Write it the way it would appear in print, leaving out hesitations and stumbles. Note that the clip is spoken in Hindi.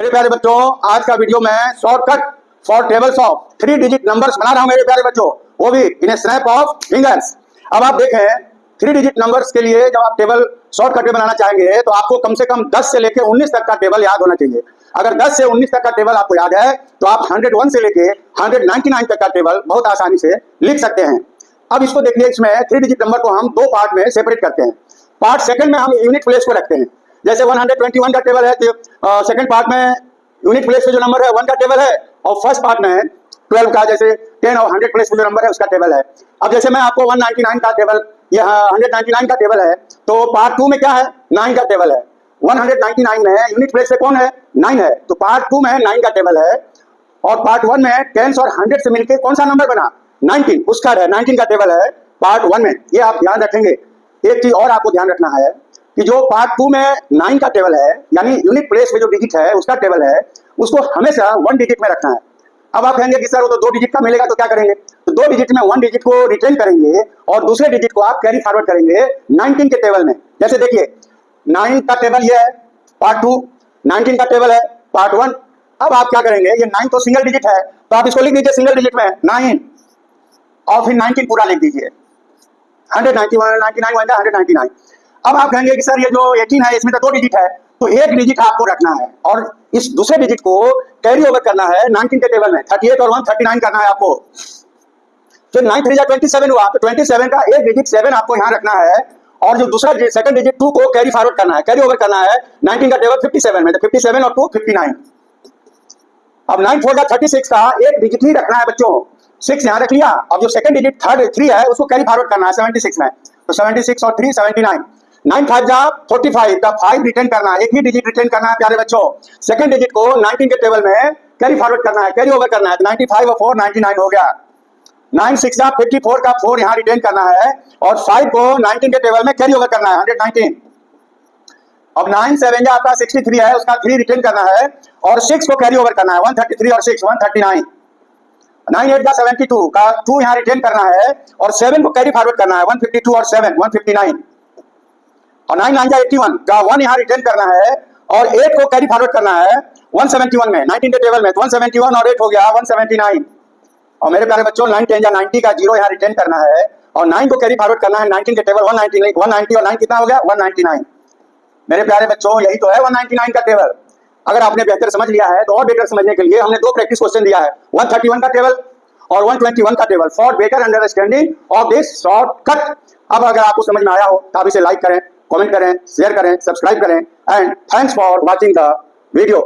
मेरे प्यारे बच्चों, आज का वीडियो मैं shortcut for tables of 3 digit numbers बना रहा हूं मेरे प्यारे बच्चों, वो भी इन ए स्नैप ऑफ फिंगर्स। अब आप देखें 3 डिजिट नंबर्स के लिए जब आप टेबल शॉर्टकट में बनाना चाहेंगे तो आपको कम से कम 10 से लेकर 19 तक का टेबल याद होना चाहिए। अगर 10 से 19 तक का टेबल आपको याद है तो आप 101 से लेके 199 तक का टेबल बहुत आसानी से लिख सकते हैं। अब इसको देखिए, इसमें 3 डिजिट नंबर को हम दो पार्ट में सेपरेट करते हैं। पार्ट सेकंड में हम यूनिट प्लेस को रखते हैं। जैसे 121 का टेबल है तो सेकंड पार्ट में यूनिट प्लेस पे जो नंबर है 1 का टेबल है, और फर्स्ट पार्ट में 12 का, जैसे 10 और 100 प्लेस पे जो नंबर है उसका टेबल है। अब जैसे मैं आपको 199 का टेबल, यहाँ 199 का टेबल है, तो पार्ट 2 में क्या है, 9 का टेबल है। 199 में यूनिट प्लेस पे कौन है, 9 है, तो पार्ट 2 में 9 का टेबल है। और पार्ट 1 में 10 और 100 से मिलकर कौन सा नंबर बना, 19, उसका है 19 का टेबल है पार्ट 1 में। ये आप ध्यान रखेंगे। एक चीज और आपको ध्यान रखना है कि जो पार्ट 2 में 9 का टेबल है, यानी यूनिट प्लेस में जो डिजिट है उसका टेबल है, उसको हमेशा 1 डिजिट में रखना है। अब आप कहेंगे कि सर वो तो 2 डिजिट का मिलेगा तो क्या करेंगे, तो 2 डिजिट में 1 डिजिट को रिटेन करेंगे और दूसरे डिजिट को आप कैरी फॉरवर्ड करेंगे 19 के टेबल में। जैसे देखिए 9 का टेबल ये है पार्ट 2, 19 का टेबल है पार्ट 1। अब आप क्या करेंगे, ये 9 तो सिंगल डिजिट है तो आप इसको लिख दीजिए सिंगल डिजिट में 9 और फिर 19 पूरा लिख दीजिए। 199 अब आप कहेंगे कि सर ये जो 18 है इसमें तो 2 डिजिट है, तो एक डिजिट आपको रखना है और इस दूसरे डिजिट को कैरी ओवर करना है 19 के टेबल में। 38 और 139 करना है आपको। फिर 9 3 27 हुआ, तो 27 का एक डिजिट 7 आपको यहाँ रखना है और जो दूसरा सेकंड डिजिट 2 को कैरी फॉरवर्ड करना है, कैरी ओवर करना है 19 का टेबल 57 में, तो 57 और 2 59। अब 9 4 का 36 का एक डिजिट ही रखना है बच्चों, 6 यहाँ रख लिया। अब जो सेकंड डिजिट 3 है उसको कैरी फॉरवर्ड करना है 76 में, तो 76 और 3 79। 9 5 जा 45 का 5 रिटेन करना है, एक ही डिजिट रिटेन करना है प्यारे बच्चों। सेकंड डिजिट को 19 के टेबल में कैरी फॉरवर्ड करना है, कैरी ओवर करना है, तो 95 और 4 99 हो गया। 9 6 जा 54 का 4 यहाँ रिटेन करना है और 5 को 19 के टेबल में कैरी ओवर करना है 119। अब 9 7 जा आपका 63 है, उसका 3 रिटेन करना है और 6 को कैरी ओवर करना है 133 और 6 139। 9 8 का 72 का 2 यहाँ रिटेन करना है और 7 को कैरी फॉरवर्ड करना है 152 और 7 159। और 9 9 81 का 1 यहाँ रिटेन करना है और 8 को कैरी फॉरवर्ड करना है 171 में 19 के टेबल में, तो 171 और 8 हो गया 179। और मेरे प्यारे बच्चों 9 10 या 90 का 0 यहाँ रिटेन करना है और 9 को कैरी फॉरवर्ड करना है 19 के टेबल 190 और 9 कितना हो गया 199। मेरे प्यारे बच्चों यही तो है 199 का टेबल। अगर आपने बेहतर समझ लिया है तो और बेहतर समझने के लिए हमने 2 प्रैक्टिस क्वेश्चन दिया है, 131 का टेबल और 121 का table, for better understanding of this shortcut. अब अगर आपको समझ में आया हो तो आप इसे लाइक करें, कमेंट करें, शेयर करें, सब्सक्राइब करें, and thanks for watching the video.